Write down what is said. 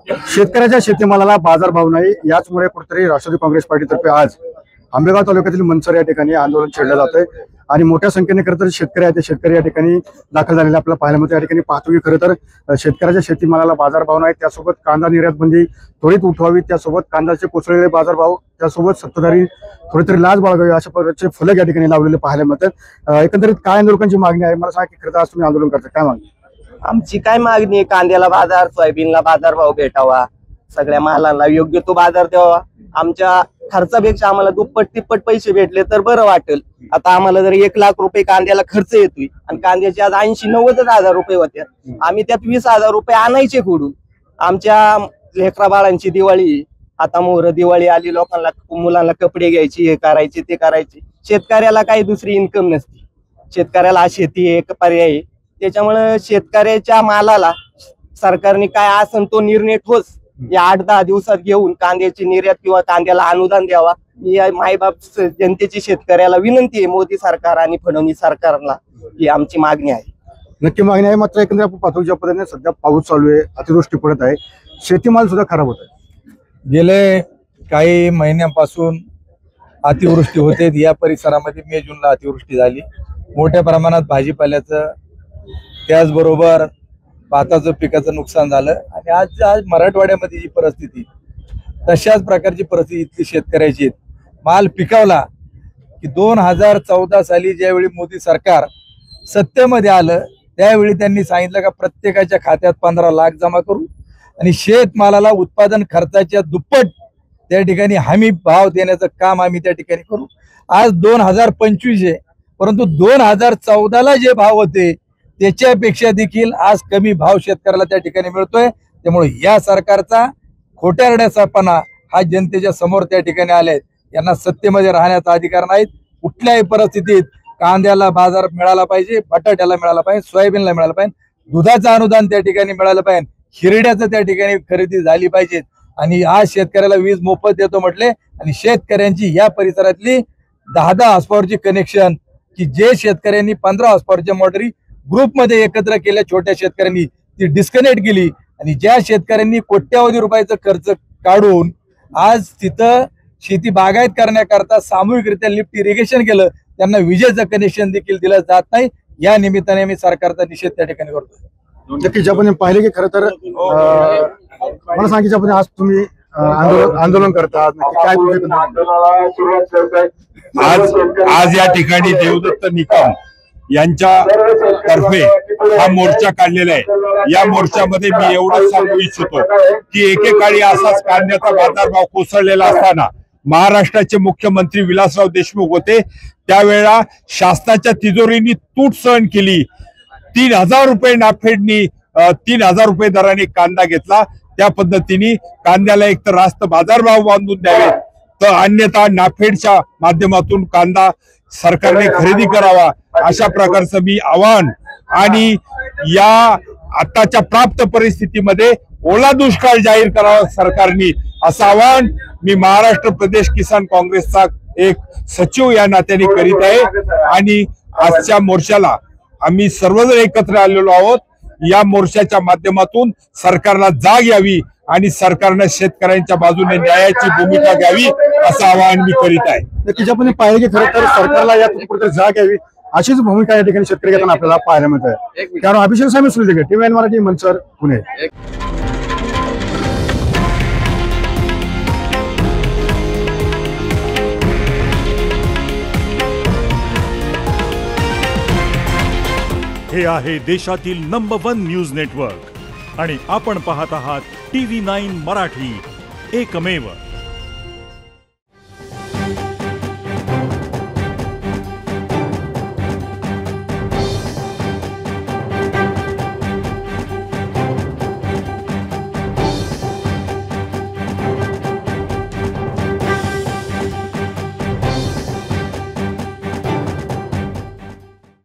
शेतकऱ्याच्या शेतीमालाला बाजारभाव नाही, याचमुळे कुठेतरी राष्ट्रवादी काँग्रेस पार्टीतर्फे आज आंबेगाव तालुक्यातील मनसर या ठिकाणी आंदोलन छेडलं जात आहे आणि मोठ्या संख्येने खरं तर शेतकरी आहेत, शेतकरी या ठिकाणी दाखल झालेले आपल्याला पाहायला मिळतं। या ठिकाणी पाहतो की खरं तर शेतकऱ्याच्या शेतीमालाला बाजारभाव नाही, त्यासोबत कांदा निर्यात बंदी त्वरित उठवावी, त्यासोबत कांद्याचे कोसळलेले बाजारभाव, त्यासोबत सत्ताधारी थोडीतरी लाज बाळगावी अशा प्रकारचे फलक या ठिकाणी लावलेले पाहायला मिळतात। एकंदरीत काय आंदोलकांची मागणी आहे मला सांगा की खरं तर आज तुम्ही आंदोलन करता, काय मागणी? आमची काय मागणी आहे? कांद्याला बाजार, सोयाबीनला बाजारभाव भेटावा, सगळ्या मालाला योग्य तो बाजार द्यावा। आमच्या खर्चापेक्षा आम्हाला दुप्पट तिप्पट पैसे भेटले तर बरं वाटेल। आता आम्हाला जर 1 लाख रुपये कांद्याला खर्च येतोय आणि कांद्याचे आज 80-90 हजार रुपये होते, आम्ही त्यात 20,000 रुपये आणायचे कुठून? आमच्या लेकरा बाळांची दिवाळी, आता मोहर दिवाळी आली, लोकांना मुलांना कपडे घ्यायची, हे करायचे ते करायचे। शेतकऱ्याला काही दुसरी इन्कम नसते, शेतकऱ्याला शेती एक पर्याय आहे। त्याच्यामुळे शेतकऱ्याच्या मालाला सरकारने काय आसन तो निर्णय ठोस या 8-10 दिवसात घेऊन कांद्याची निर्यात किंवा कांद्याला अनुदान द्यावा, ही मायबाप जनतेची शेतकऱ्याला विनंती आहे। मोदी सरकार आणि फडणवीस सरकारला ही आमची मागणी आहे। नक्की मागणी आहे, मात्र एकंदरीत आपण पाहतो ज्या पद्धतीने सध्या पाऊस चालू आहे, अतिवृष्टी पडत आहे, शेतीमाल सुद्धा खराब होत आहे। गेले काही महिन्यांपासून अतिवृष्टी होते, या परिसरामध्ये मे जूनला अतिवृष्टी झाली, मोठ्या प्रमाणात भाजीपाल्याचं त्याचबरोबर भाताचं पिकाचं नुकसान झालं आणि आज मराठवाड्यामध्ये जी परिस्थिती तशाच प्रकारची परिस्थिती इथली शेतकऱ्याची माल पिकवला की 2014 साली ज्यावेळी मोदी सरकार सत्तेमध्ये आलं त्यावेळी त्यांनी सांगितलं का प्रत्येकाच्या खात्यात 15 लाख जमा करू आणि शेतमालाला उत्पादन खर्चाच्या दुप्पट त्या ठिकाणी हमी भाव देण्याचं काम आम्ही त्या ठिकाणी करू। आज 2025 आहे, परंतु 2014ला जे भाव होते त्याच्यापेक्षा देखील आज कमी भाव शेतकऱ्याला त्या ठिकाणी मिळतोय। त्यामुळे या सरकारचा खोट्यारड्याचापणा हा जनतेच्या समोर त्या ठिकाणी आले, यांना सत्तेमध्ये राहण्याचा अधिकार नाहीत। कुठल्याही परिस्थितीत कांद्याला बाजार मिळाला पाहिजे, बटाट्याला मिळाला पाहिजे, सोयाबीनला मिळाला पाहिजे, दुधाचं अनुदान त्या ठिकाणी मिळालं पाहिजे, हिरड्याचं त्या ठिकाणी खरेदी झाली पाहिजे आणि आज शेतकऱ्याला वीज मोफत देतो म्हटले आणि शेतकऱ्यांची या परिसरातली 10-10 हॉर्सपॉवरची कनेक्शन की जे शेतकऱ्यांनी 15 हॉर्सपॉवरच्या मोटरी ग्रुपमध्ये एकत्र केल्या छोट्या शेतकऱ्यांनी ती डिस्कनेक्ट केली आणि ज्या शेतकऱ्यांनी कोट्यावधी रुपयाचं खर्च काढून आज तिथं शेती बागायत करण्याकरता सामूहिकरित्या लिफ्ट इरिगेशन केलं, त्यांना विजेचं कनेक्शन देखील दिलं जात नाही। या निमित्ताने मी सरकारचा निषेध त्या ठिकाणी करतो। नक्कीच आपण पाहिले की खरं तर मला सांगितलं आपण आज तुम्ही आंदोलन करता, नक्की काय? आज या ठिकाणी देवदत्त निकम यांच्या तर्फे हा मोर्चा काढलेला आहे। या मोर्चामध्ये मी एवढंच सांगू इच्छितो की एकेकाळी असाच कांद्याचा बाजारभाव कोसळलेला असताना महाराष्ट्राचे मुख्यमंत्री विलासराव देशमुख होते, त्यावेळेला शासनाच्या तिजोरीनी तूट सहन केली। 3,000 रुपये नाफेडनी 3,000 रुपये दराने कांदा घेतला। त्या पद्धतीने कांद्याला एक तर रास्त बाजारभाव बांधून द्यावे, तर अन्यथा नाफेडच्या माध्यमातून कांदा सरकारने खरेदी करावा, अशा प्रकारचं मी आवाहन आणि या आताच्या प्राप्त परिस्थितीमध्ये ओला दुष्काळ जाहीर करावा सरकारने, असं आवाहन मी महाराष्ट्र प्रदेश किसान काँग्रेसचा एक सचिव या नात्याने करीत आहे। आणि आजच्या मोर्चाला आम्ही सर्वजण एकत्र आलेलो आहोत। या मोर्चाच्या माध्यमातून सरकारला जाग यावी आणि सरकारने शेतकऱ्यांच्या बाजूने न्यायाची भूमिका घ्यावी, असं आवाहन मी करीत आहे। नक्कीच आपण पाहिलं की खरं तर सरकारला यातून कुठेतरी जाग यावी अशीच भूमिका या ठिकाणी शेतकरी घेताना आपल्याला पाहायला मिळत आहे। कारण अभिषेक सामी सुरू टीव्ही मराठी मनसर पुणे। हे आहे देशातील नंबर 1 न्यूज नेटवर्क आणि आपण पाहत आहात TV9 मराठी, एकमेव।